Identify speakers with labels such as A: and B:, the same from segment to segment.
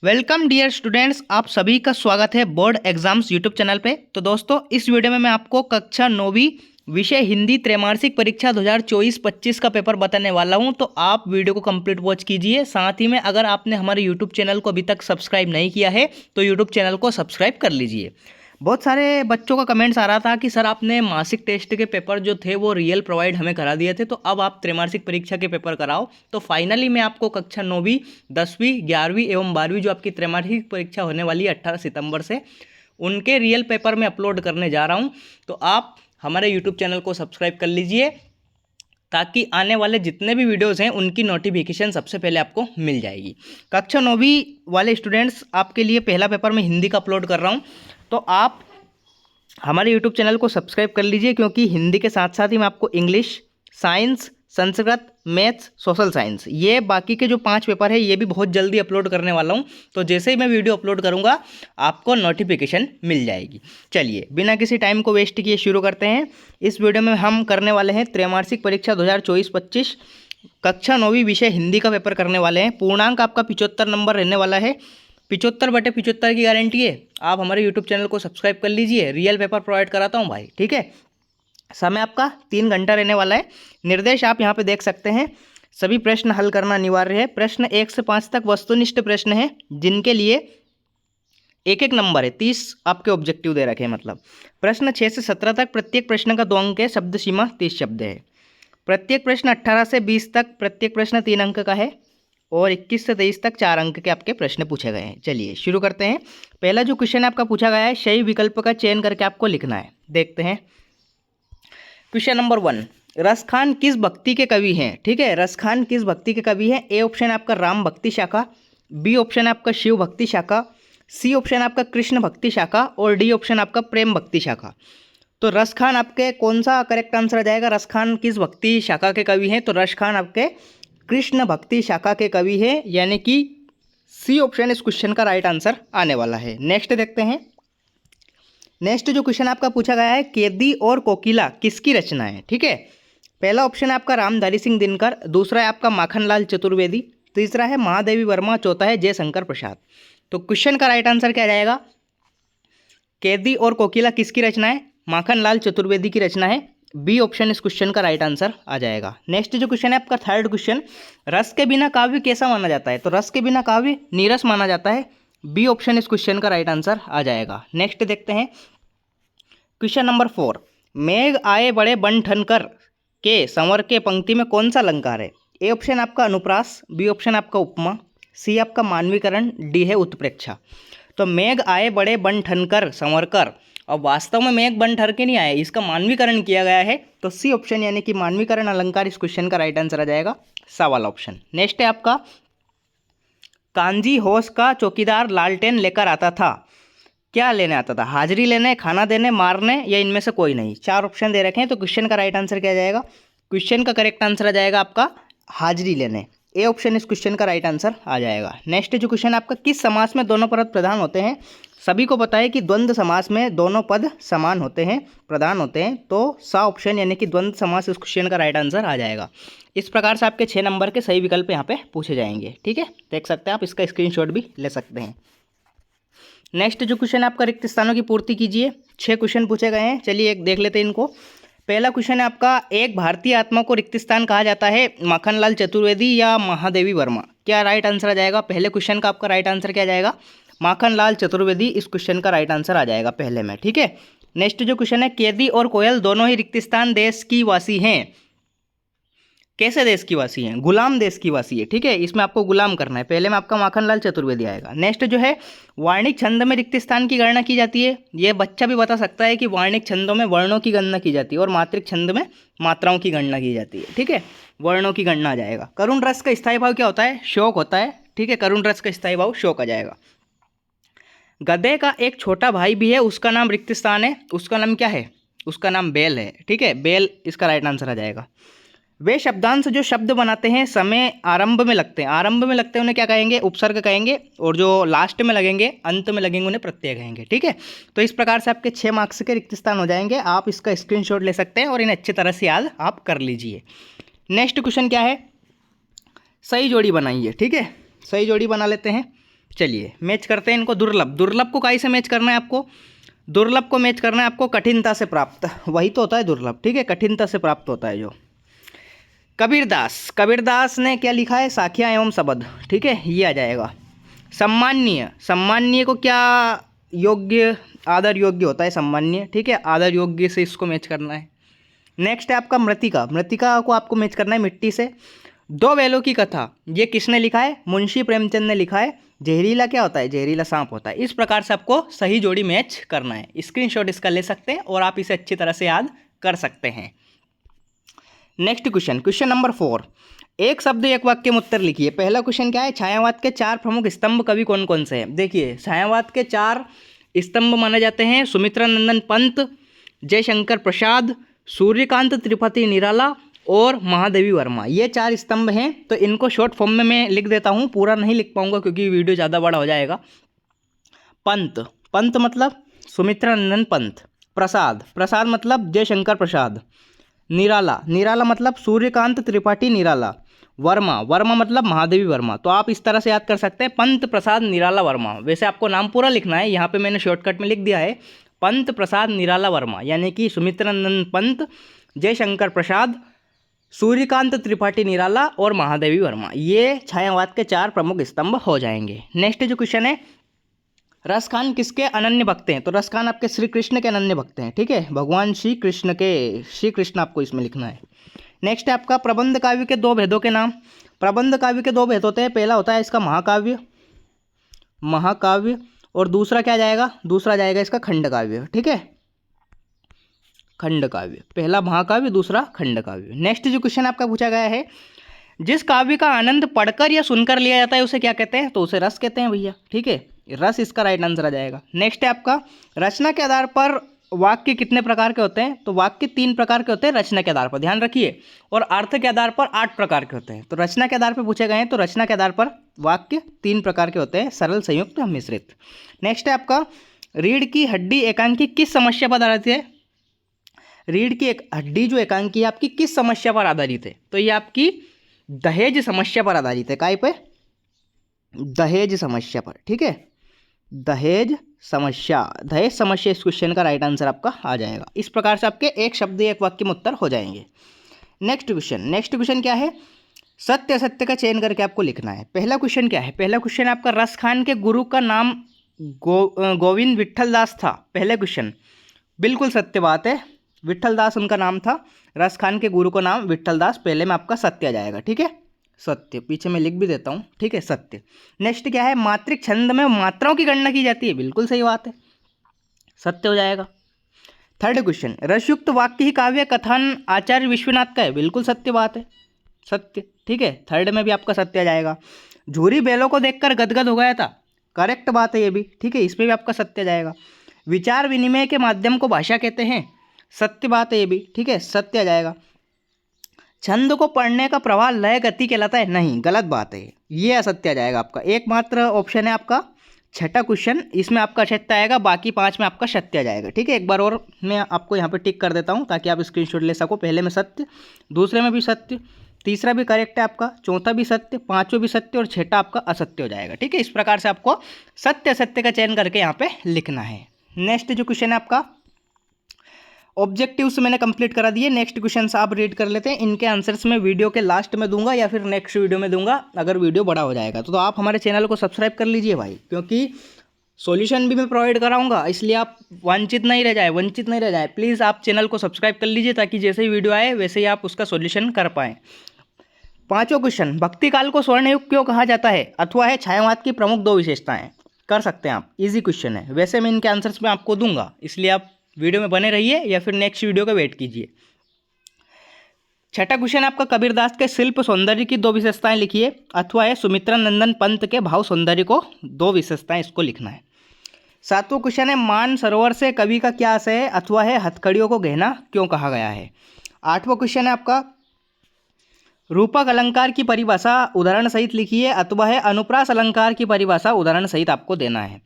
A: Welcome dear students, आप सभी का स्वागत है बोर्ड एग्जाम्स यूट्यूब चैनल पे। तो दोस्तों, इस वीडियो में मैं आपको कक्षा 9वीं विषय हिंदी त्रैमासिक परीक्षा 2024-25 का पेपर बताने वाला हूं। तो आप वीडियो को कंप्लीट वॉच कीजिए। साथ ही में अगर आपने हमारे यूट्यूब चैनल को अभी तक सब्सक्राइब नहीं किया है तो यूट्यूब चैनल को सब्सक्राइब कर लीजिए। बहुत सारे बच्चों का कमेंट्स आ रहा था कि सर आपने मासिक टेस्ट के पेपर जो थे वो रियल प्रोवाइड हमें करा दिए थे, तो अब आप त्रैमासिक परीक्षा के पेपर कराओ। तो फाइनली मैं आपको कक्षा 9वीं 10वीं 11वीं एवं 12वीं जो आपकी त्रैमासिक परीक्षा होने वाली है 18 सितंबर से, उनके रियल पेपर में अपलोड करने जा रहा हूँ। तो आप हमारे यूट्यूब चैनल को सब्सक्राइब कर लीजिए ताकि आने वाले जितने भी वीडियोस हैं उनकी नोटिफिकेशन सबसे पहले आपको मिल जाएगी। कक्षा 9वीं वाले स्टूडेंट्स, आपके लिए पहला पेपर मैं हिंदी का अपलोड कर रहा हूँ। तो आप हमारे यूट्यूब चैनल को सब्सक्राइब कर लीजिए, क्योंकि हिंदी के साथ साथ ही मैं आपको English, science, Sanskrit, maths, social science, ये बाकी के जो 5 पेपर है ये भी बहुत जल्दी अपलोड करने वाला हूँ। तो जैसे ही मैं वीडियो अपलोड करूँगा आपको नोटिफिकेशन मिल जाएगी। चलिए बिना किसी टाइम को वेस्ट किए शुरू करते हैं। इस वीडियो में हम करने वाले हैं त्रैमासिक परीक्षा 2024-25 कक्षा 9वीं विषय हिंदी का पेपर करने वाले हैं। पूर्णांक आपका 75 नंबर रहने वाला है। 75/75 की गारंटी है। आप हमारे यूट्यूब चैनल को सब्सक्राइब कर लीजिए, रियल पेपर प्रोवाइड कराता हूँ भाई, ठीक है। समय आपका 3 घंटा रहने वाला है। निर्देश आप यहाँ पे देख सकते हैं। सभी प्रश्न हल करना अनिवार्य है। प्रश्न 1 से 5 तक वस्तुनिष्ठ प्रश्न है, जिनके लिए एक एक नंबर है। 30 आपके ऑब्जेक्टिव दे रखे हैं। मतलब प्रश्न 6 से 17 तक प्रत्येक प्रश्न का 2 अंक है। शब्द सीमा 30 शब्द है। प्रत्येक प्रश्न 18 से 20 तक प्रत्येक प्रश्न 3 अंक का है और 21 से 23 तक 4 अंक के आपके प्रश्न पूछे गए हैं। चलिए शुरू करते हैं। पहला जो क्वेश्चन आपका पूछा गया है, सही विकल्प का चयन करके आपको लिखना है। देखते हैं क्वेश्चन नंबर 1। रसखान किस भक्ति के कवि हैं? ठीक है, रसखान किस भक्ति के कवि हैं? ए ऑप्शन आपका राम भक्ति शाखा, बी ऑप्शन आपका शिव भक्ति शाखा, सी ऑप्शन आपका कृष्ण भक्ति शाखा और डी ऑप्शन आपका प्रेम भक्ति शाखा। तो रसखान आपके कौन सा करेक्ट आंसर आ जाएगा? रसखान किस भक्ति शाखा के कवि हैं? तो रसखान आपके कृष्ण भक्ति शाखा के कवि है, यानी कि सी ऑप्शन इस क्वेश्चन का राइट आंसर आने वाला है। नेक्स्ट देखते हैं। नेक्स्ट जो क्वेश्चन आपका पूछा गया है, कैदी और कोकिला किसकी रचना है? ठीक है, पहला ऑप्शन है आपका रामधारी सिंह दिनकर, दूसरा है आपका माखनलाल चतुर्वेदी, तीसरा है महादेवी वर्मा, चौथा है जयशंकर प्रसाद। तो क्वेश्चन का राइट आंसर क्या जाएगा? कैदी और कोकिला किसकी रचना है? माखनलाल चतुर्वेदी की रचना है। बी ऑप्शन इस क्वेश्चन का राइट आंसर आ जाएगा। नेक्स्ट जो क्वेश्चन है आपका थर्ड क्वेश्चन, रस के बिना काव्य कैसा माना जाता है? तो रस के बिना काव्य नीरस माना जाता है। बी ऑप्शन इस क्वेश्चन का राइट आंसर आ जाएगा। नेक्स्ट देखते हैं क्वेश्चन नंबर 4। मेघ आए बड़े बन ठन कर के संवर के पंक्ति में कौन सा अलंकार है? ए ऑप्शन आपका अनुप्रास, बी ऑप्शन आपका उपमा, सी आपका मानवीकरण, डी है उत्प्रेक्षा। तो मेघ आए बड़े बन ठनकर संवर कर, और वास्तव में मेघ बन ठर के नहीं आए, इसका मानवीकरण किया गया है। तो सी ऑप्शन यानी कि मानवीकरण अलंकार इस क्वेश्चन का राइट आंसर आ जाएगा, सा वाला ऑप्शन। नेक्स्ट है आपका, कांजी होश का चौकीदार लालटेन लेकर आता था, क्या लेने आता था? हाजिरी लेने, खाना देने, मारने, या इनमें से कोई नहीं। 4 ऑप्शन दे रखे हैं। तो क्वेश्चन का राइट आंसर क्या जाएगा? क्वेश्चन का करेक्ट आंसर आ जाएगा आपका हाजिरी लेने। ए ऑप्शन इस क्वेश्चन का राइट आंसर आ जाएगा। नेक्स्ट जो क्वेश्चन आपका, किस समास में दोनों पद प्रधान होते हैं? सभी को पता है कि द्वंद्व समास में दोनों पद समान होते हैं, प्रधान होते हैं। तो सा ऑप्शन यानी कि द्वंद्व समास इस क्वेश्चन का राइट आंसर आ जाएगा। इस प्रकार से आपके 6 नंबर के सही विकल्प यहाँ पे पूछे जाएंगे। ठीक है, देख सकते हैं आप, इसका स्क्रीनशॉट भी ले सकते हैं। नेक्स्ट जो क्वेश्चन आपका, रिक्त स्थानों की पूर्ति कीजिए। 6 क्वेश्चन पूछे गए हैं। चलिए एक देख लेते हैं इनको। पहला क्वेश्चन है आपका, एक भारतीय आत्मा को रिक्त स्थान कहा जाता है, माखनलाल चतुर्वेदी या महादेवी वर्मा? क्या राइट आंसर आ जाएगा? पहले क्वेश्चन का आपका राइट आंसर क्या जाएगा? माखनलाल चतुर्वेदी इस क्वेश्चन का राइट आंसर आ जाएगा पहले में। ठीक है, नेक्स्ट जो क्वेश्चन है, कैदी और कोयल दोनों ही रिक्त स्थान देश की वासी हैं। कैसे देश की वासी हैं? गुलाम देश की वासी है। ठीक है, इसमें आपको गुलाम करना है। पहले में आपका माखनलाल चतुर्वेदी आएगा। नेक्स्ट जो है, वार्णिक छंद में रिक्त स्थान की गणना की जाती है। ये बच्चा भी बता सकता है कि वार्णिक छंदों में वर्णों की गणना की जाती है और मात्रिक छंद में मात्राओं की गणना की जाती है। ठीक है, वर्णों की गणना आ जाएगा। करुण रस का स्थायी भाव क्या होता है? शोक होता है। ठीक है, करुण रस का स्थायी भाव शोक आ जाएगा। गधे का एक छोटा भाई भी है, उसका नाम रिक्त स्थान है, उसका नाम क्या है? उसका नाम बेल है। ठीक है, बेल इसका राइट आंसर आ जाएगा। वे शब्दांश जो शब्द बनाते हैं समय आरंभ में लगते हैं, आरंभ में लगते हैं उन्हें क्या कहेंगे? उपसर्ग कहेंगे, और जो लास्ट में लगेंगे, अंत में लगेंगे, उन्हें प्रत्यय कहेंगे। ठीक है, तो इस प्रकार से आपके 6 मार्क्स के रिक्त स्थान हो जाएंगे। आप इसका स्क्रीनशॉट ले सकते हैं और इन्हें अच्छी तरह से याद आप कर लीजिए। नेक्स्ट क्वेश्चन क्या है? सही जोड़ी बनाइए। ठीक है, सही जोड़ी बना लेते हैं। चलिए मैच करते हैं इनको। दुर्लभ, दुर्लभ को काई से मैच करना है आपको? दुर्लभ को मैच करना है आपको कठिनता से प्राप्त, वही तो होता है दुर्लभ, ठीक है, कठिनता से प्राप्त होता है जो। कबीरदास, कबीरदास ने क्या लिखा है? साखियाँ एवं शबद, ठीक है, ये आ जाएगा। सम्माननीय, सम्माननीय को क्या योग्य, आदर योग्य होता है सम्माननीय, ठीक है, आदर योग्य से इसको मैच करना है। नेक्स्ट है आपका मृतिका, मृतिका को आपको मैच करना है मिट्टी से। दो बैलों की कथा, ये किसने लिखा है? मुंशी प्रेमचंद ने लिखा है। जहरीला क्या होता है? जहरीला सांप होता है। इस प्रकार से आपको सही जोड़ी मैच करना है। स्क्रीनशॉट इसका ले सकते हैं और आप इसे अच्छी तरह से याद कर सकते हैं। नेक्स्ट क्वेश्चन, क्वेश्चन नंबर 4, एक शब्द एक वाक्य में उत्तर लिखिए। पहला क्वेश्चन क्या है? छायावाद के 4 प्रमुख स्तंभ कवि कौन कौन से हैं? देखिए छायावाद के 4 स्तंभ माने जाते हैं सुमित्रानंदन पंत, जयशंकर प्रसाद, सूर्यकांत त्रिपाठी निराला और महादेवी वर्मा। ये 4 स्तंभ हैं। तो इनको शॉर्ट फॉर्म में मैं लिख देता हूँ, पूरा नहीं लिख पाऊंगा क्योंकि वीडियो ज़्यादा बड़ा हो जाएगा। पंत, पंत मतलब सुमित्रानंदन पंत। प्रसाद, प्रसाद मतलब जयशंकर प्रसाद। निराला, निराला मतलब सूर्यकांत त्रिपाठी निराला। वर्मा, वर्मा मतलब महादेवी वर्मा। तो आप इस तरह से याद कर सकते हैं, पंत प्रसाद निराला वर्मा। वैसे आपको नाम पूरा लिखना है, यहाँ पे मैंने शॉर्टकट में लिख दिया है पंत प्रसाद निराला वर्मा, यानी कि सुमित्रानंदन पंत, जयशंकर प्रसाद, सूर्यकांत त्रिपाठी निराला और महादेवी वर्मा। ये छायावाद के 4 प्रमुख स्तंभ हो जाएंगे। नेक्स्ट जो क्वेश्चन है, रसखान किसके अनन्य भक्त हैं? तो रसखान आपके श्री कृष्ण के अनन्य भक्त हैं, ठीक है, भगवान श्री कृष्ण के, श्री कृष्ण आपको इसमें लिखना है। नेक्स्ट है आपका प्रबंध काव्य के 2 भेदों के नाम। प्रबंध काव्य के 2 भेद होते हैं। पहला होता है इसका महाकाव्य, महाकाव्य, और दूसरा क्या जाएगा? दूसरा जाएगा इसका खंड काव्य, ठीक है, खंड काव्य। पहला महाकाव्य, दूसरा खंड काव्य। नेक्स्ट जो क्वेश्चन आपका पूछा गया है, जिस काव्य का आनंद पढ़कर या सुनकर लिया जाता है उसे क्या कहते हैं? तो उसे रस कहते हैं भैया, ठीक है, रस इसका राइट आंसर आ जाएगा। नेक्स्ट है आपका रचना के आधार पर वाक्य कितने प्रकार के होते हैं? तो वाक्य 3 प्रकार के होते हैं रचना के आधार पर, ध्यान रखिए, और अर्थ के आधार पर 8 प्रकार के होते हैं। तो रचना के आधार पर पूछे गए हैं, तो रचना के आधार पर वाक्य 3 प्रकार के होते हैं, सरल, संयुक्त, मिश्रित। नेक्स्ट है आपका रीढ़ की हड्डी एकांकी किस समस्या पर आधारित है? रीढ़ की एक हड्डी जो एकांकी है आपकी किस समस्या पर आधारित है? तो ये आपकी दहेज समस्या पर आधारित है। काय पे? दहेज समस्या पर, ठीक है, दहेज समस्या, दहेज समस्या इस क्वेश्चन का राइट आंसर आपका आ जाएगा। इस प्रकार से आपके एक शब्द एक वाक्य में उत्तर हो जाएंगे। नेक्स्ट क्वेश्चन, नेक्स्ट क्वेश्चन क्या है? सत्य असत्य का चयन करके आपको लिखना है। पहला क्वेश्चन क्या है? पहला क्वेश्चन आपका रसखान के गुरु का नाम गोविंद विट्ठल दास था। पहले क्वेश्चन बिल्कुल सत्य बात है, विट्ठल दास उनका नाम था। रसखान के गुरु का नाम विट्ठल दास, पहले में आपका सत्य आ जाएगा, ठीक है, सत्य, पीछे मैं लिख भी देता हूँ, ठीक है, सत्य। नेक्स्ट क्या है? मात्रिक छंद में मात्राओं की गणना की जाती है, बिल्कुल सही बात है, सत्य हो जाएगा। थर्ड क्वेश्चन, रसयुक्त वाक्य ही काव्य कथन आचार्य विश्वनाथ का है, बिल्कुल सत्य बात है, सत्य, ठीक है, थर्ड में भी आपका सत्य आ जाएगा। झूरी बैलों को देखकर गदगद हो गया था, करेक्ट बात है ये भी, ठीक है, इसमें भी आपका सत्य आ जाएगा। विचार विनिमय के माध्यम को भाषा कहते हैं, सत्य बात है ये भी, ठीक है, सत्य आ जाएगा। छंद को पढ़ने का प्रवाह लय गति कहलाता है, नहीं, गलत बात है, ये असत्य आ जाएगा आपका। एकमात्र ऑप्शन है आपका छठा क्वेश्चन, इसमें आपका सत्य आएगा, बाकी 5 में आपका सत्य आ जाएगा, ठीक है। एक बार और मैं आपको यहाँ पे टिक कर देता हूँ ताकि आप स्क्रीनशॉट ले सको। पहले में सत्य, दूसरे में भी सत्य, तीसरा भी करेक्ट है आपका, चौथा भी सत्य, पांचवा भी सत्य और छठा आपका असत्य हो जाएगा, ठीक है। इस प्रकार से आपको सत्य असत्य का चयन करके यहाँ पे लिखना है। नेक्स्ट जो क्वेश्चन है आपका ऑब्जेक्टिव्स मैंने कंप्लीट करा दिए। नेक्स्ट क्वेश्चन आप रीड कर लेते हैं, इनके आंसर्स मैं वीडियो के लास्ट में दूंगा या फिर नेक्स्ट वीडियो में दूंगा अगर वीडियो बड़ा हो जाएगा तो आप हमारे चैनल को सब्सक्राइब कर लीजिए भाई, क्योंकि सॉल्यूशन भी मैं प्रोवाइड कराऊंगा, इसलिए आप वंचित नहीं रह जाए, प्लीज़ आप चैनल को सब्सक्राइब कर लीजिए ताकि जैसे ही वीडियो आए वैसे ही आप उसका सॉल्यूशन कर पाएँ। पांचवा क्वेश्चन, भक्ति काल को स्वर्ण युग क्यों कहा जाता है अथवा है छायावाद की प्रमुख 2 विशेषताएं, कर सकते हैं आप, इजी क्वेश्चन है। वैसे मैं इनके आंसर्स में आपको दूंगा, इसलिए आप वीडियो में बने रहिए या फिर नेक्स्ट वीडियो का वेट कीजिए। छठा क्वेश्चन आपका कबीरदास के शिल्प सौंदर्य की 2 विशेषताएं लिखिए अथवा है सुमित्रानंदन पंत के भाव सौंदर्य को 2 विशेषताएं, इसको लिखना है। सातवां क्वेश्चन है मान सरोवर से कवि का क्या आशय है अथवा है हथकड़ियों को गहना क्यों कहा गया है। आठवां क्वेश्चन है आपका रूपक अलंकार की परिभाषा उदाहरण सहित लिखिए अथवा है अनुप्रास अलंकार की परिभाषा उदाहरण सहित आपको देना है।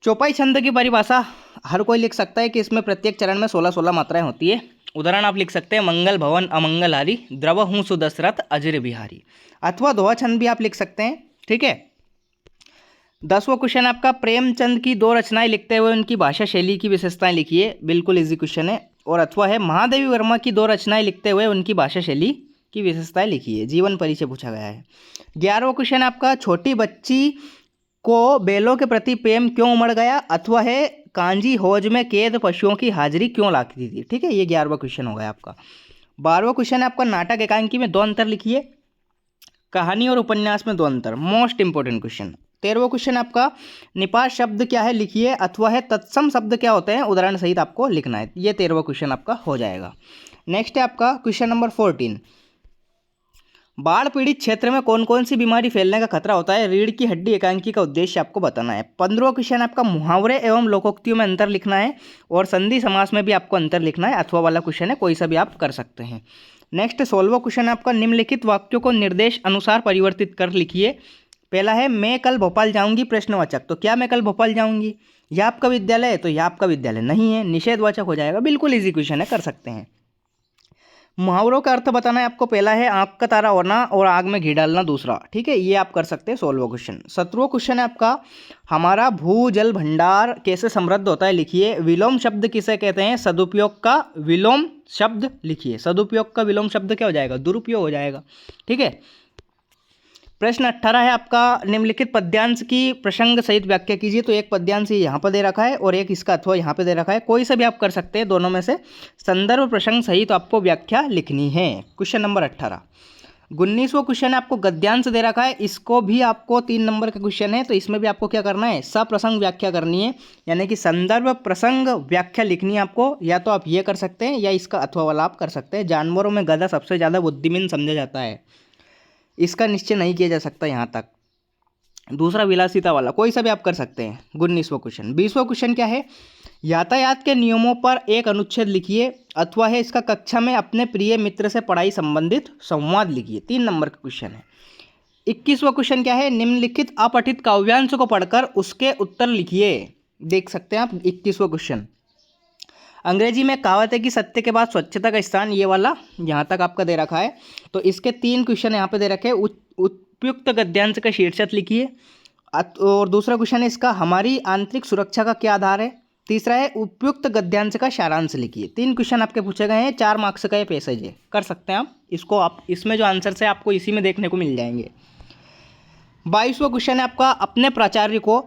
A: चौपाई छंद की परिभाषा हर कोई लिख सकता है कि इसमें प्रत्येक चरण में 16-16 मात्राएं होती है। उदाहरण आप लिख सकते हैं मंगल भवन अमंगलहारी, द्रव हूँ सुदशरथ अजर बिहारी, अथवा दोहा छंद भी आप लिख सकते हैं, ठीक है। 10वां क्वेश्चन आपका प्रेमचंद की 2 रचनाएं लिखते हुए उनकी भाषा शैली की विशेषताएं लिखिए। बिल्कुल इजी क्वेश्चन है। और अथवा है महादेवी वर्मा की 2 रचनाएं लिखते हुए उनकी भाषा शैली की विशेषताएं लिखिए। जीवन परिचय पूछा गया है। 11वां क्वेश्चन आपका छोटी बच्ची को बैलों के प्रति प्रेम क्यों उमड़ गया। अथवा है कांजी हौज में कैद पशुओं की हाजिरी क्यों लाती थी। ठीक है, ये 11वां क्वेश्चन हो गया आपका। 12वां क्वेश्चन है आपका नाटक एकांकी में 2 अंतर लिखिए। कहानी और उपन्यास में 2 अंतर, मोस्ट इंपोर्टेंट क्वेश्चन। 13वां क्वेश्चन आपका निपात शब्द क्या है लिखिए। अथवा है तत्सम शब्द क्या होते हैं, उदाहरण सहित आपको लिखना है। ये 13वां क्वेश्चन आपका हो जाएगा। नेक्स्ट है आपका क्वेश्चन नंबर 14। बाढ़ पीड़ित क्षेत्र में कौन कौन सी बीमारी फैलने का खतरा होता है। रीढ़ की हड्डी एकांकी का उद्देश्य आपको बताना है। 15वां क्वेश्चन आपका मुहावरे एवं लोकोक्तियों में अंतर लिखना है और संधि समास में भी आपको अंतर लिखना है। अथवा वाला क्वेश्चन है, कोई सा भी आप कर सकते हैं। नेक्स्ट 16वां क्वेश्चन आपका निम्नलिखित वाक्यों को निर्देश अनुसार परिवर्तित कर लिखिए। पहला है मैं कल भोपाल जाऊंगी, प्रश्नवाचक। तो क्या मैं कल भोपाल जाऊंगी, यह आपका विद्यालय है, तो यह आपका विद्यालय नहीं है, निषेधवाचक हो जाएगा। बिल्कुल इजी क्वेश्चन है, कर सकते हैं। मुहावरों का अर्थ बताना है आपको। पहला है आंख का तारा होना और आग में घी डालना दूसरा। ठीक है, ये आप कर सकते हैं। 16वां क्वेश्चन। 17वां क्वेश्चन है आपका हमारा भू जल भंडार कैसे समृद्ध होता है लिखिए। विलोम शब्द किसे कहते हैं। सदुपयोग का विलोम शब्द लिखिए। सदुपयोग का विलोम शब्द क्या हो जाएगा, दुरुपयोग हो जाएगा। ठीक है। प्रश्न 18 है आपका निम्नलिखित पद्यांश की प्रसंग सहित व्याख्या कीजिए। तो एक पद्यांश यहाँ पर दे रखा है और एक इसका अथवा यहाँ पे दे रखा है। कोई सा भी आप कर सकते हैं दोनों में से। संदर्भ प्रसंग सहित आपको व्याख्या लिखनी है। Question number 18। 19वां क्वेश्चन है आपको गद्यांश दे रखा है। इसको भी आपको 3 नंबर का क्वेश्चन है। तो इसमें भी आपको क्या करना है, सप्रसंग व्याख्या करनी है, यानी कि संदर्भ प्रसंग व्याख्या लिखनी है आपको। या तो आप ये कर सकते हैं या इसका अथवा वाला आप कर सकते हैं। जानवरों में गधा सबसे ज़्यादा बुद्धिमान समझा जाता है, इसका निश्चय नहीं किया जा सकता यहाँ तक। दूसरा विलासिता वाला, कोई सा भी आप कर सकते हैं। 19वां क्वेश्चन। 20वां क्वेश्चन क्या है, यातायात के नियमों पर एक अनुच्छेद लिखिए। अथवा है इसका कक्षा में अपने प्रिय मित्र से पढ़ाई संबंधित संवाद लिखिए। 3 नंबर का क्वेश्चन है। 21वां क्वेश्चन क्या है, निम्नलिखित अपठित काव्यांश को पढ़कर उसके उत्तर लिखिए। देख सकते हैं आप 21वां क्वेश्चन। अंग्रेजी में कहावत है कि सत्य के बाद स्वच्छता का स्थान, ये वाला यहाँ तक आपका दे रखा है। तो इसके 3 क्वेश्चन यहाँ पे दे रखे हैं। उपयुक्त गद्यांश का शीर्षक लिखिए। और दूसरा क्वेश्चन है इसका हमारी आंतरिक सुरक्षा का क्या आधार है। तीसरा है उपयुक्त गद्यांश का सारांश लिखिए। 3 क्वेश्चन आपके पूछे गए हैं। 4 मार्क्स का ये पैसेज है, कर सकते हैं आप इसको। आप इसमें जो आंसर है आपको इसी में देखने को मिल जाएंगे। 22वां क्वेश्चन है आपका अपने प्राचार्य को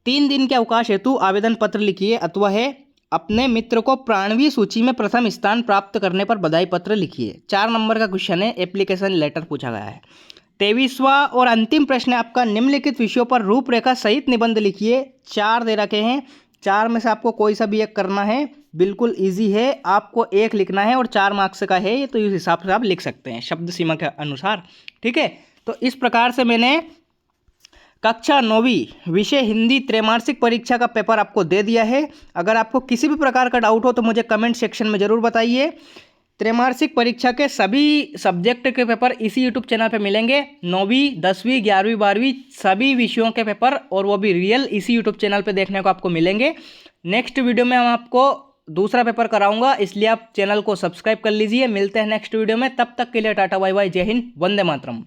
A: 3 दिन के अवकाश हेतु आवेदन पत्र लिखिए। अथवा है अपने मित्र को प्राणवी सूची में प्रथम स्थान प्राप्त करने पर बधाई पत्र लिखिए। 4 नंबर का क्वेश्चन है, एप्लीकेशन लेटर पूछा गया है। 23वां और अंतिम प्रश्न है आपका निम्नलिखित विषयों पर रूपरेखा सहित निबंध लिखिए। 4 दे रखे हैं, 4 में से आपको कोई सा भी एक करना है। बिल्कुल इजी है, आपको एक लिखना है और 4 मार्क्स का है, तो इस हिसाब से आप लिख सकते हैं शब्द सीमा के अनुसार। ठीक है, तो इस प्रकार से मैंने कक्षा 9वीं विषय हिंदी त्रैमासिक परीक्षा का पेपर आपको दे दिया है। अगर आपको किसी भी प्रकार का डाउट हो तो मुझे कमेंट सेक्शन में ज़रूर बताइए। त्रैमासिक परीक्षा के सभी सब्जेक्ट के पेपर इसी यूट्यूब चैनल पे मिलेंगे। 9वीं 10वीं 11वीं 12वीं सभी विषयों के पेपर, और वो भी रियल, इसी यूट्यूब चैनल पे देखने को आपको मिलेंगे। नेक्स्ट वीडियो में हम आपको दूसरा पेपर कराऊंगा, इसलिए आप चैनल को सब्सक्राइब कर लीजिए। मिलते हैं नेक्स्ट वीडियो में, तब तक के लिए टाटा बाय बाय, जय हिंद, वंदे मातरम।